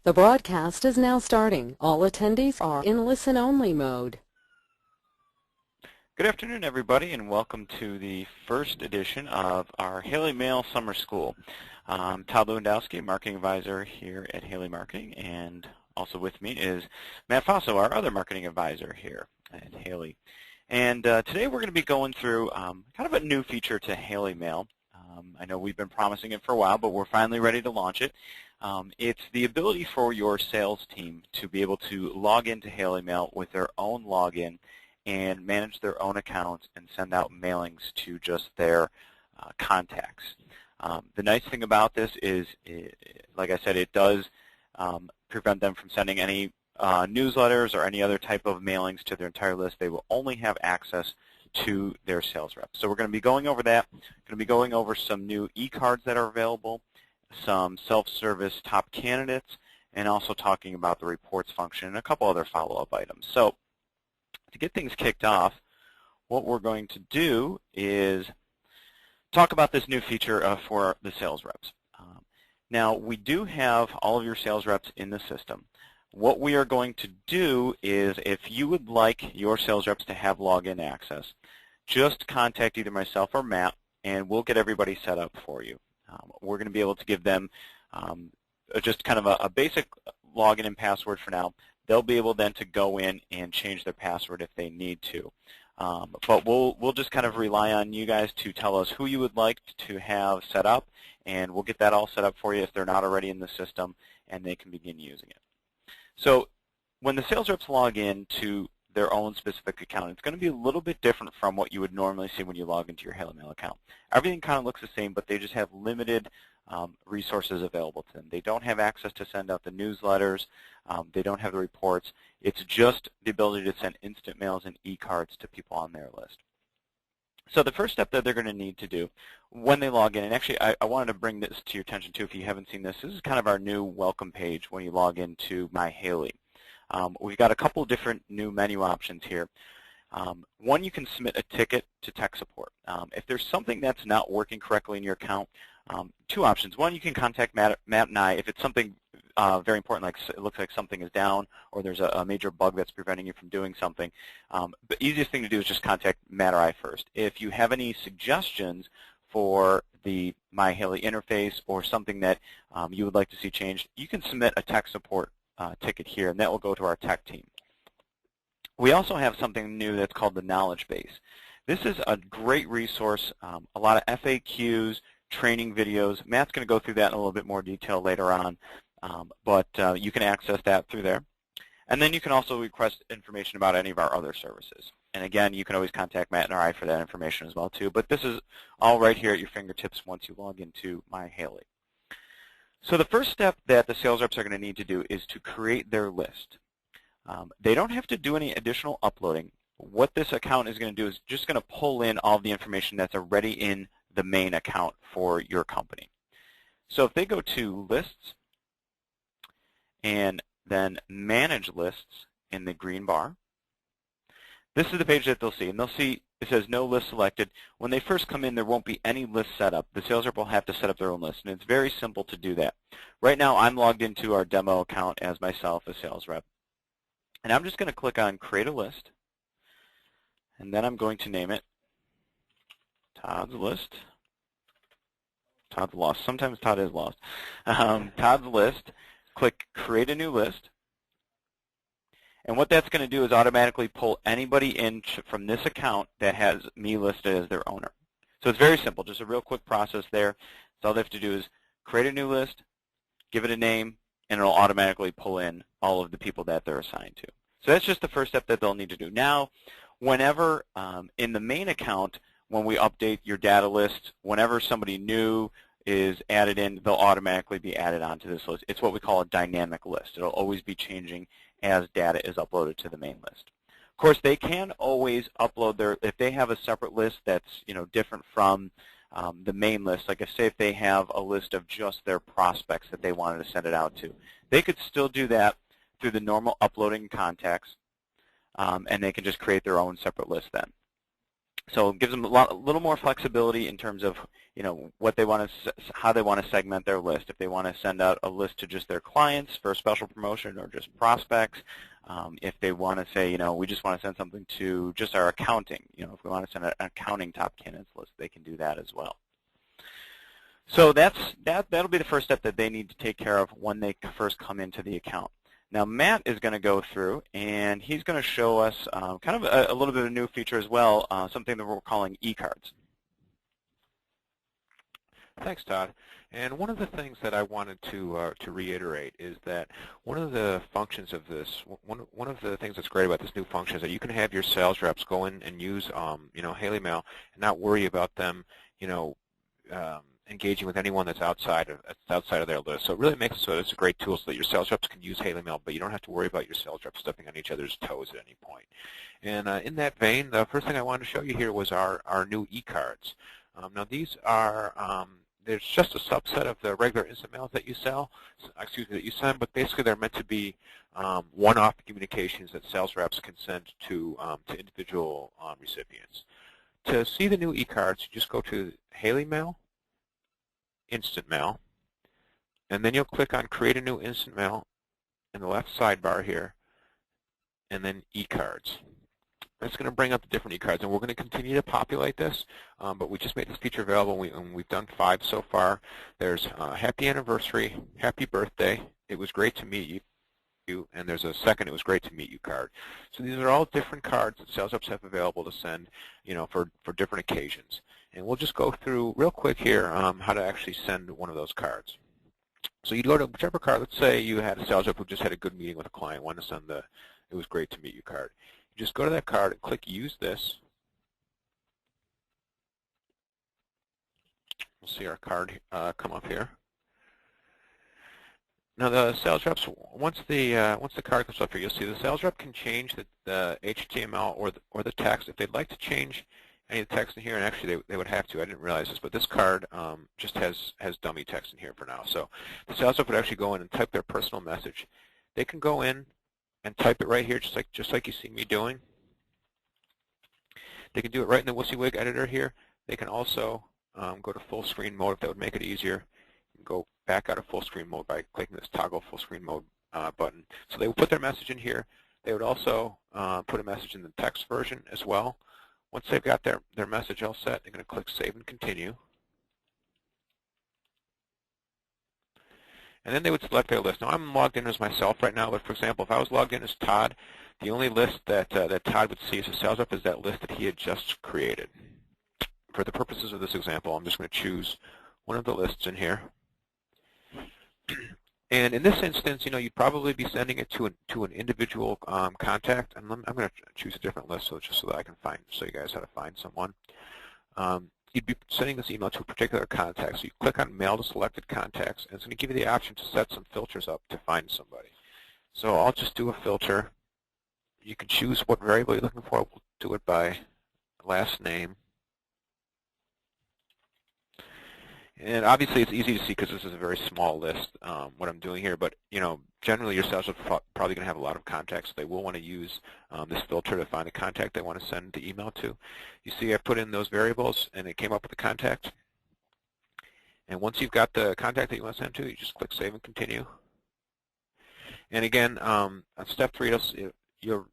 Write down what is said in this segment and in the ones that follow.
The broadcast is now starting. All attendees are in listen-only mode. Good afternoon, everybody, and welcome to the first edition of our HaleyMail Summer School. I'm Todd Lewandowski, Marketing Advisor here at Haley Marketing, and also with me is Matt Faso, our other Marketing Advisor here at Haley. And today we're going to be going through kind of a new feature to HaleyMail. I know we've been promising it for a while, but we're finally ready to launch it. It's the ability for your sales team to be able to log into HaleyMail with their own login and manage their own accounts and send out mailings to just their contacts. The nice thing about this is, like I said, it does prevent them from sending any newsletters or any other type of mailings to their entire list. They will only have access to their sales reps. So we're going to be going over that. We're going to be going over some new e-cards that are available, some self-service top candidates, and also talking about the reports function and a couple other follow-up items. So to get things kicked off, what we're going to do is talk about this new feature for the sales reps. Now, we do have all of your sales reps in the system. What we are going to do is, if you would like your sales reps to have login access, just contact either myself or Matt, and we'll get everybody set up for you. We're going to be able to give them just kind of a basic login and password for now. They'll be able then to go in and change their password if they need to. But we'll just kind of rely on you guys to tell us who you would like to have set up, and we'll get that all set up for you if they're not already in the system, and they can begin using it. So when the sales reps log in to their own specific account, it's going to be a little bit different from what you would normally see when you log into your HaleyMail account. Everything kind of looks the same, but they just have limited resources available to them. They don't have access to send out the newsletters. They don't have the reports. It's just the ability to send instant mails and e-cards to people on their list. So the first step that they're going to need to do when they log in, and actually I wanted to bring this to your attention too if you haven't seen this, this is kind of our new welcome page when you log into My Haley. We've got a couple different new menu options here. One, you can submit a ticket to tech support. If there's something that's not working correctly in your account, two options. One, you can contact Matt and I if it's something very important, like it looks like something is down or there's a major bug that's preventing you from doing something. The easiest thing to do is just contact Matt or I first. If you have any suggestions for the My Haley interface or something that you would like to see changed, you can submit a tech support ticket here, and that will go to our tech team. We also have something new that's called the Knowledge Base. This is a great resource, a lot of FAQs, training videos. Matt's going to go through that in a little bit more detail later on, but you can access that through there. And then you can also request information about any of our other services. And again, you can always contact Matt and I for that information as well too. But this is all right here at your fingertips once you log into My Haley. So the first step that the sales reps are going to need to do is to create their list. They don't have to do any additional uploading. What this account is going to do is just going to pull in all the information that's already in the main account for your company. So if they go to Lists and then Manage Lists in the green bar, this is the page that they'll see. And they'll see it says no list selected. When they first come in, there won't be any list set up. The sales rep will have to set up their own list, and it's very simple to do that. Right now, I'm logged into our demo account as myself, a sales rep. And I'm just going to click on Create a List, and then I'm going to name it Todd's List. Todd's lost. Sometimes Todd is lost. Todd's List. Click Create a New List. And what that's going to do is automatically pull anybody in from this account that has me listed as their owner. So it's very simple, just a real quick process there. So all they have to do is create a new list, give it a name, and it'll automatically pull in all of the people that they're assigned to. So that's just the first step that they'll need to do. Now, whenever in the main account, when we update your data list, whenever somebody new is added in, they'll automatically be added onto this list. It's what we call a dynamic list. It'll always be changing as data is uploaded to the main list. Of course, they can always upload their, if they have a separate list that's different from the main list, like say if they have a list of just their prospects that they wanted to send it out to, they could still do that through the normal uploading contacts, and they can just create their own separate list then. So it gives them a little more flexibility in terms of, what they want to, how they want to segment their list. If they want to send out a list to just their clients for a special promotion or just prospects. If they want to say, we just want to send something to just our accounting. If we want to send an accounting top candidates list, they can do that as well. So that'll be the first step that they need to take care of when they first come into the account. Now Matt is going to go through and he's going to show us kind of a little bit of a new feature as well, something that we're calling Ecards. Thanks, Todd. And one of the things that I wanted to reiterate is that one of the functions of this, one of the things that's great about this new function is that you can have your sales reps go in and use, HaleyMail and not worry about them, engaging with anyone that's outside of their list. So it really makes it so it's a great tool so that your sales reps can use HaleyMail, but you don't have to worry about your sales reps stepping on each other's toes at any point. And in that vein, the first thing I wanted to show you here was our new Ecards. Now these are there's just a subset of the regular instant mails that you that you send, but basically they're meant to be one-off communications that sales reps can send to individual recipients. To see the new Ecards, you just go to HaleyMail, Instant Mail, and then you'll click on Create a New Instant Mail in the left sidebar here, and then Ecards. It's going to bring up the different Ecards, and we're going to continue to populate this, but we just made this feature available, and we've done 5 so far. There's Happy Anniversary, Happy Birthday, It Was Great to Meet You, and there's a second It Was Great to Meet You card. So these are all different cards that sales reps have available to send, for different occasions. And we'll just go through real quick here how to actually send one of those cards. So you go to whichever card. Let's say you had a sales rep who just had a good meeting with a client, wanted to send the It Was Great to Meet You card. You just go to that card and click Use This. We'll see our card come up here. Now the sales reps, once the card comes up here, you'll see the sales rep can change the HTML or the text. If they'd like to change any of the text in here, and actually they would have to. I didn't realize this, but this card just has dummy text in here for now. So the sales rep would actually go in and type their personal message. They can go in and type it right here, just like you see me doing. They can do it right in the WYSIWYG editor here. They can also go to full screen mode if that would make it easier. Go back out of full screen mode by clicking this toggle full screen mode button. So they would put their message in here. They would also put a message in the text version as well. Once they've got their message all set, they're going to click Save and Continue. And then they would select their list. Now I'm logged in as myself right now, but for example, if I was logged in as Todd, the only list that Todd would see as a sales rep is that list that he had just created. For the purposes of this example, I'm just going to choose one of the lists in here. And in this instance, you'd probably be sending it to an individual contact. And I'm going to choose a different list just so that I can show you guys how to find someone. You'd be sending this email to a particular contact. So you click on Mail to Selected Contacts, and it's going to give you the option to set some filters up to find somebody. So I'll just do a filter. You can choose what variable you're looking for. We'll do it by last name. And obviously it's easy to see because this is a very small list, what I'm doing here. But generally your sales reps are probably going to have a lot of contacts. So they will want to use this filter to find a contact they want to send the email to. You see I put in those variables and it came up with a contact. And once you've got the contact that you want to send to, you just click Save and Continue. And again, on step 3, you'll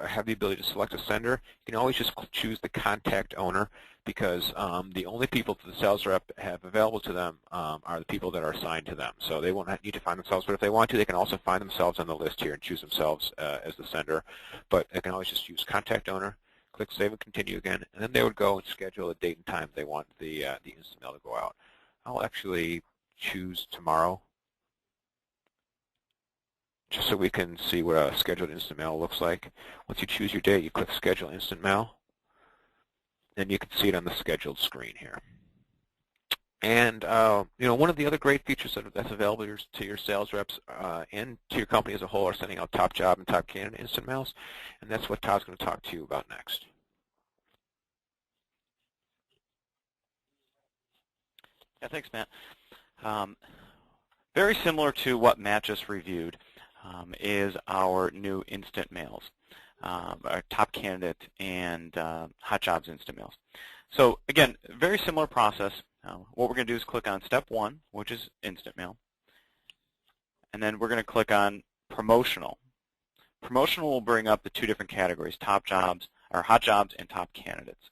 have the ability to select a sender. You can always just choose the contact owner, because the only people that the sales rep have available to them are the people that are assigned to them. So they won't need to find themselves, but if they want to, they can also find themselves on the list here and choose themselves as the sender. But they can always just use contact owner, click Save and Continue again, and then they would go and schedule a date and time they want the instant mail to go out. I'll actually choose tomorrow, just so we can see what a scheduled instant mail looks like. Once you choose your date, you click Schedule Instant Mail, and you can see it on the scheduled screen here. And one of the other great features that's available to your sales reps and to your company as a whole are sending out top job and top candidate instant mails, and that's what Todd's going to talk to you about next. Yeah, thanks, Matt. Very similar to what Matt just reviewed is our new instant mails. our top candidate and hot jobs instant mails. So again, very similar process. What we're going to do is click on step 1, which is instant mail, and then we're going to click on promotional. Promotional will bring up the 2 different categories: top jobs, or hot jobs, and top candidates.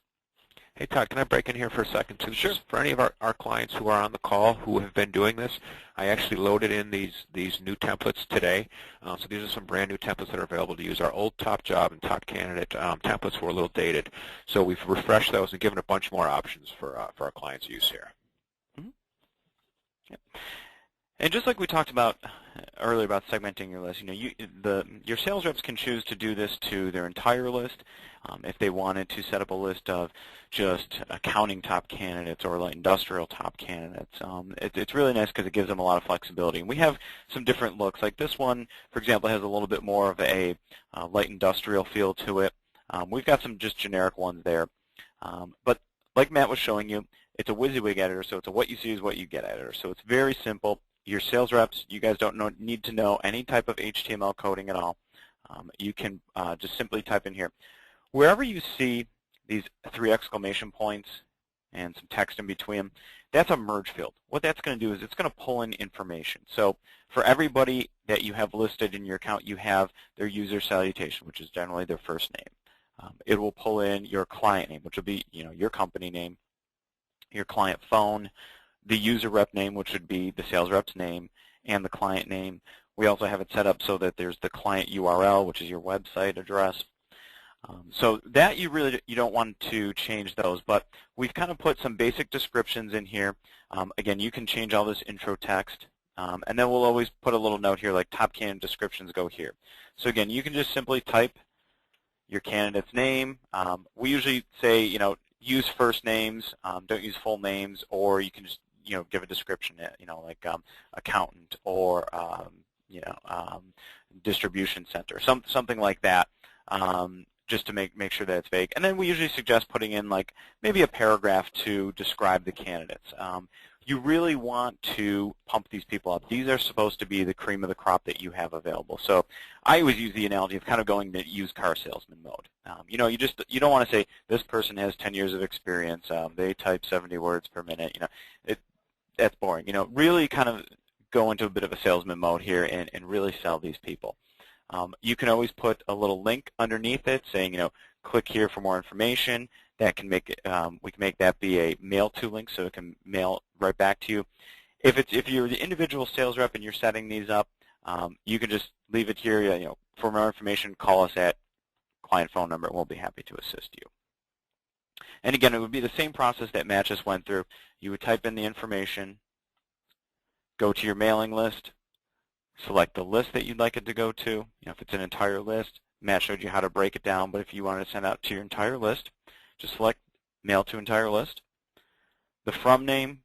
Hey, Todd, can I break in here for a second, too? Sure. Just for any of our clients who are on the call who have been doing this, I actually loaded in these new templates today. So these are some brand new templates that are available to use. Our old top job and top candidate templates were a little dated. So we've refreshed those and given a bunch more options for our clients' use here. Mm-hmm. Yep. And just like we talked about earlier about segmenting your list, your sales reps can choose to do this to their entire list. If they wanted to set up a list of just accounting top candidates or light industrial top candidates, it's really nice because it gives them a lot of flexibility. And we have some different looks. Like this one, for example, has a little bit more of a light industrial feel to it. We've got some just generic ones there. But like Matt was showing you, it's a WYSIWYG editor, so it's a what you see is what you get editor. So it's very simple. Your sales reps, you guys don't need to know any type of HTML coding at all. You can just simply type in here. Wherever you see these 3 exclamation points and some text in between them, that's a merge field. What that's going to do is it's going to pull in information. So for everybody that you have listed in your account, you have their user salutation, which is generally their first name. It will pull in your client name, which will be your company name, your client phone, the user rep name, which would be the sales rep's name, and the client name. We also have it set up so that there's the client URL, which is your website address. So that you don't want to change those, but we've kind of put some basic descriptions in here. Again, you can change all this intro text, and then we'll always put a little note here like top candidate descriptions go here. So again, you can just simply type your candidate's name. We usually say, use first names, don't use full names, or you can just give a description, like accountant or distribution center, something like that. Just to make sure that it's vague. And then we usually suggest putting in like maybe a paragraph to describe the candidates. You really want to pump these people up. These are supposed to be the cream of the crop that you have available. So I always use the analogy of kind of going to used car salesman mode. You don't want to say this person has 10 years of experience. They type 70 words per minute. That's boring. Really kind of go into a bit of a salesman mode here and really sell these people. You can always put a little link underneath it saying, click here for more information. That can make it, we can make that be a mail to link, so it can mail right back to you. If you're the individual sales rep and you're setting these up, you can just leave it here. For more information, call us at client phone number, and we'll be happy to assist you. And again, it would be the same process that Matt just went through. You would type in the information, go to your mailing list, select the list that you'd like it to go to. If it's an entire list, Matt showed you how to break it down, but if you wanted to send out to your entire list, just select mail to entire list. The from name,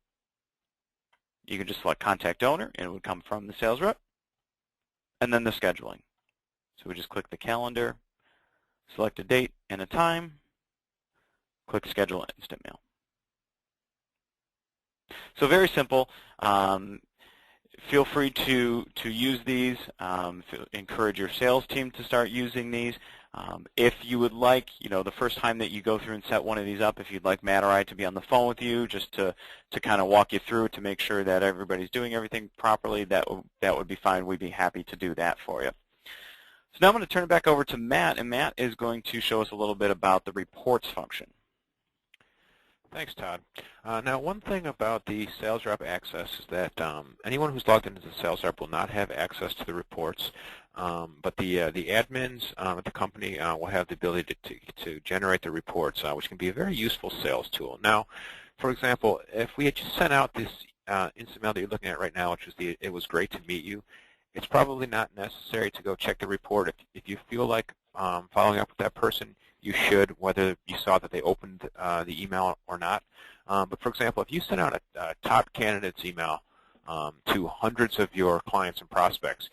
you can just select contact owner, and it would come from the sales rep. And then the scheduling. So we just click the calendar, select a date and a time, click schedule instant mail. So very simple. Feel free to use these. Encourage your sales team to start using these. If you would like, the first time that you go through and set one of these up, if you'd like Matt or I to be on the phone with you just to kind of walk you through it to make sure that everybody's doing everything properly, that would be fine. We'd be happy to do that for you. So now I'm going to turn it back over to Matt, and Matt is going to show us a little bit about the reports function. Thanks, Todd. Now, one thing about the sales rep access is that anyone who's logged into the sales rep will not have access to the reports, but the admins at the company will have the ability to generate the reports, which can be a very useful sales tool. Now, for example, if we had just sent out this instant mail that you're looking at right now, which was it was great to meet you, it's probably not necessary to go check the report. If you feel like following up with that person, you should, whether you saw that they opened the email or not. But for example, if you send out a top candidates email to hundreds of your clients and prospects,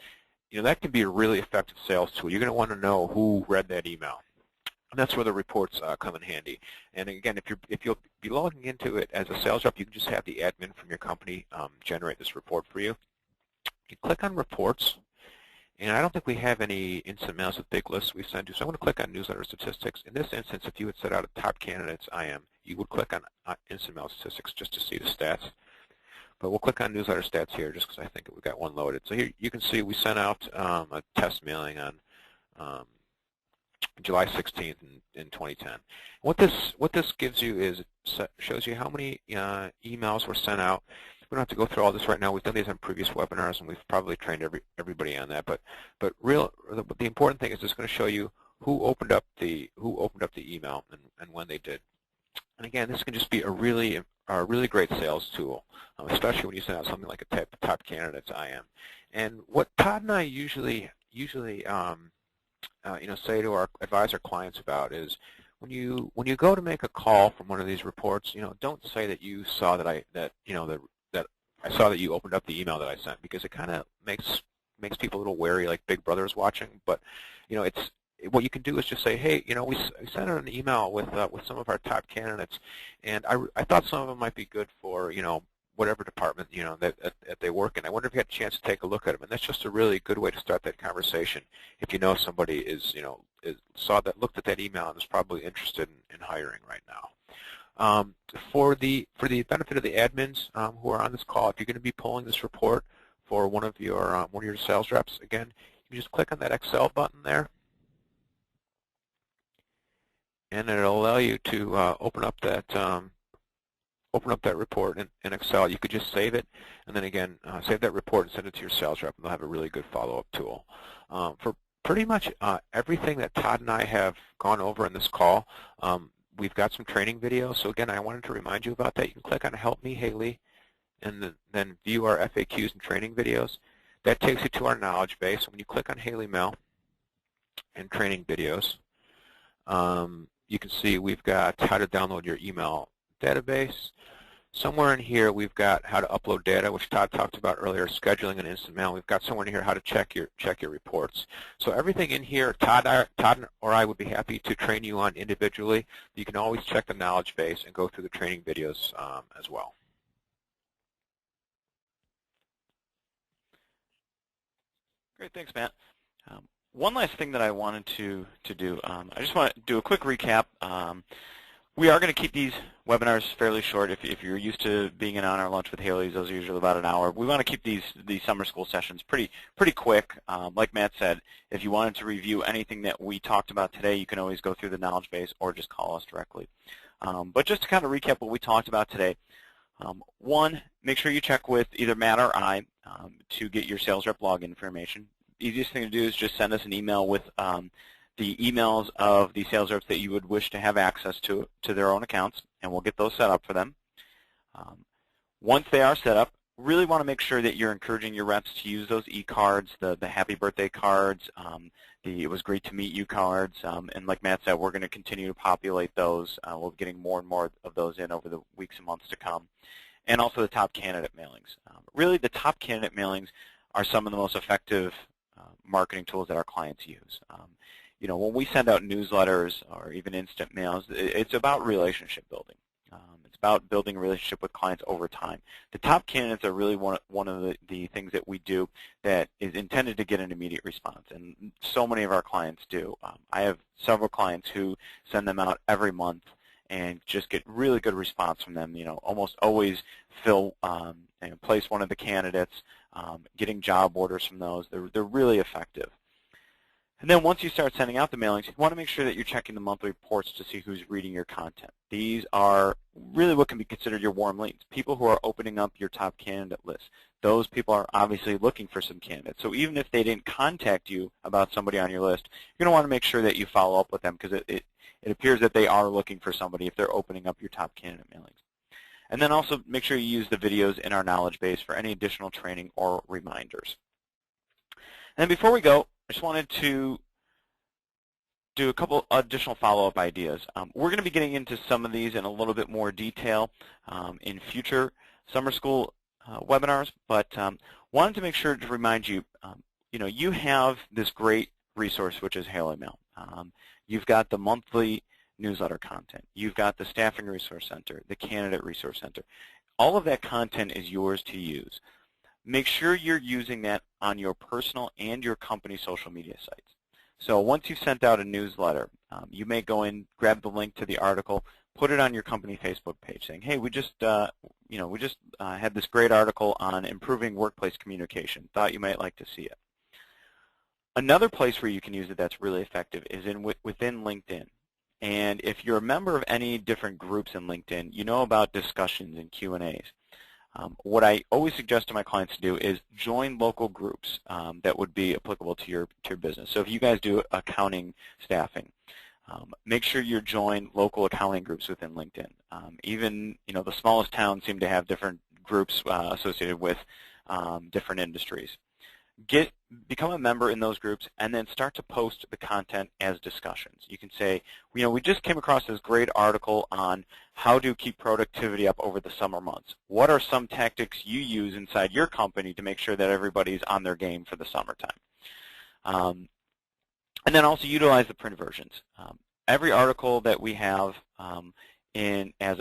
that can be a really effective sales tool. You're going to want to know who read that email. And that's where the reports come in handy. And again, if you'll be logging into it as a sales rep, you can just have the admin from your company generate this report for you. You click on reports, And I don't think we have any instant mails with big lists we send to, so I'm going to click on newsletter statistics. In this instance, if you had set out a top candidates IM, you would click on instant mail statistics just to see the stats. But we'll click on newsletter stats here just because I think we've got one loaded. So here you can see we sent out a test mailing on July 16th in 2010. What this gives you is it shows you how many emails were sent out. We don't have to go through all this right now. We've done these on previous webinars, and we've probably trained everybody on that. But the important thing is it's going to show you who opened up the email and when they did. And again, this can just be a really great sales tool, especially when you send out something like a top candidates IM. And what Todd and I usually say to our advisor clients about is when you go to make a call from one of these reports, don't say that you saw that I saw that you opened up the email that I sent, because it kind of makes people a little wary, like Big Brother is watching. But it's what you can do is just say, hey, we sent out an email with some of our top candidates, and I thought some of them might be good for whatever department that they work in. I wonder if you had a chance to take a look at them. And that's just a really good way to start that conversation. If you know somebody looked at that email and is probably interested in hiring right now. For the benefit of the admins who are on this call, if you're going to be pulling this report for one of your sales reps, again, you just click on that Excel button there, and it'll allow you to open up that report in Excel. You could just save it, and then again save that report and send it to your sales rep, and they'll have a really good follow-up tool. For pretty much everything that Todd and I have gone over in this call, we've got some training videos. So again, I wanted to remind you about that. You can click on Help Me Haley and then view our FAQs and training videos. That takes you to our knowledge base. When you click on HaleyMail and training videos, you can see we've got how to download your email database. Somewhere in here we've got how to upload data, which Todd talked about earlier, scheduling and instant mail. We've got somewhere in here how to check your reports. So everything in here, Todd or I would be happy to train you on individually. You can always check the knowledge base and go through the training videos as well. Great, thanks, Matt. One last thing that I wanted to do, I just want to do a quick recap. We are going to keep these webinars fairly short. If you're used to being in on our lunch with Haley's, those are usually about an hour. We want to keep these summer school sessions pretty quick. Like Matt said, if you wanted to review anything that we talked about today, you can always go through the knowledge base or just call us directly. But just to kind of recap what we talked about today, one, make sure you check with either Matt or I to get your sales rep login information. The easiest thing to do is just send us an email with the emails of the sales reps that you would wish to have access to their own accounts, and we'll get those set up for them. Once they are set up, really want to make sure that you're encouraging your reps to use those e-cards, the happy birthday cards, the it was great to meet you cards, and like Matt said, we're going to continue to populate those. We'll be getting more and more of those in over the weeks and months to come. And also the top candidate mailings. Really, the top candidate mailings are some of the most effective marketing tools that our clients use. When we send out newsletters or even instant mails, it's about relationship building. It's about building a relationship with clients over time. The top candidates are really one of the things that we do that is intended to get an immediate response, and so many of our clients do. I have several clients who send them out every month and just get really good response from them. Almost always place one of the candidates, getting job orders from those. They're really effective. And then once you start sending out the mailings, you want to make sure that you're checking the monthly reports to see who's reading your content. These are really what can be considered your warm leads, people who are opening up your top candidate list. Those people are obviously looking for some candidates. So even if they didn't contact you about somebody on your list, you're going to want to make sure that you follow up with them, because it appears that they are looking for somebody if they're opening up your top candidate mailings. And then also make sure you use the videos in our knowledge base for any additional training or reminders. And before we go, I just wanted to do a couple additional follow-up ideas. We're going to be getting into some of these in a little bit more detail in future summer school webinars, but wanted to make sure to remind you, you have this great resource, which is HaleyMail. You've got the monthly newsletter content. You've got the Staffing Resource Center, the Candidate Resource Center. All of that content is yours to use. make sure you're using that on your personal and your company social media sites. So once you've sent out a newsletter, you may go in, grab the link to the article, put it on your company Facebook page saying, hey, we just had this great article on improving workplace communication. Thought you might like to see it. Another place where you can use it that's really effective is within LinkedIn. And if you're a member of any different groups in LinkedIn, you know about discussions and Q&As. What I always suggest to my clients to do is join local groups that would be applicable to your business. So if you guys do accounting staffing, make sure you join local accounting groups within LinkedIn. Even the smallest towns seem to have different groups associated with different industries. Become a member in those groups and then start to post the content as discussions. You can say, we just came across this great article on how to keep productivity up over the summer months. What are some tactics you use inside your company to make sure that everybody's on their game for the summertime? And then also utilize the print versions. Every article that we have in the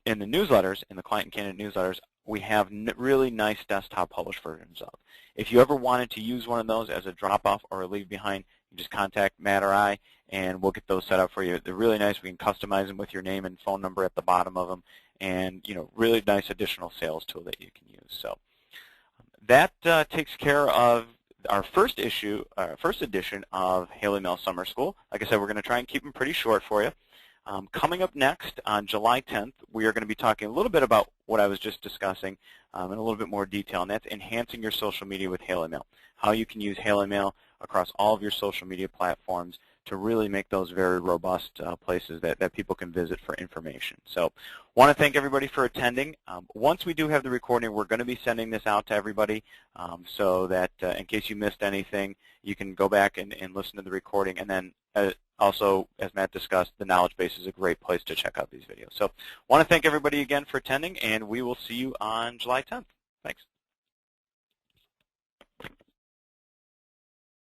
newsletters, in the client and candidate newsletters, we have really nice desktop published versions of. If you ever wanted to use one of those as a drop-off or a leave behind, you just contact Matt or I, and we'll get those set up for you. They're really nice. We can customize them with your name and phone number at the bottom of them, and really nice additional sales tool that you can use. So that takes care of our first edition of HaleyMail Summer School. Like I said, we're going to try and keep them pretty short for you. Coming up next on July 10th, we are going to be talking a little bit about what I was just discussing in a little bit more detail, and that's enhancing your social media with HaleyMail, how you can use HaleyMail across all of your social media platforms to really make those very robust places that people can visit for information. So want to thank everybody for attending. Once we do have the recording, we're going to be sending this out to everybody so that in case you missed anything, you can go back and listen to the recording. And then also, as Matt discussed, the knowledge base is a great place to check out these videos. So want to thank everybody again for attending, and we will see you on July 10th. Thanks.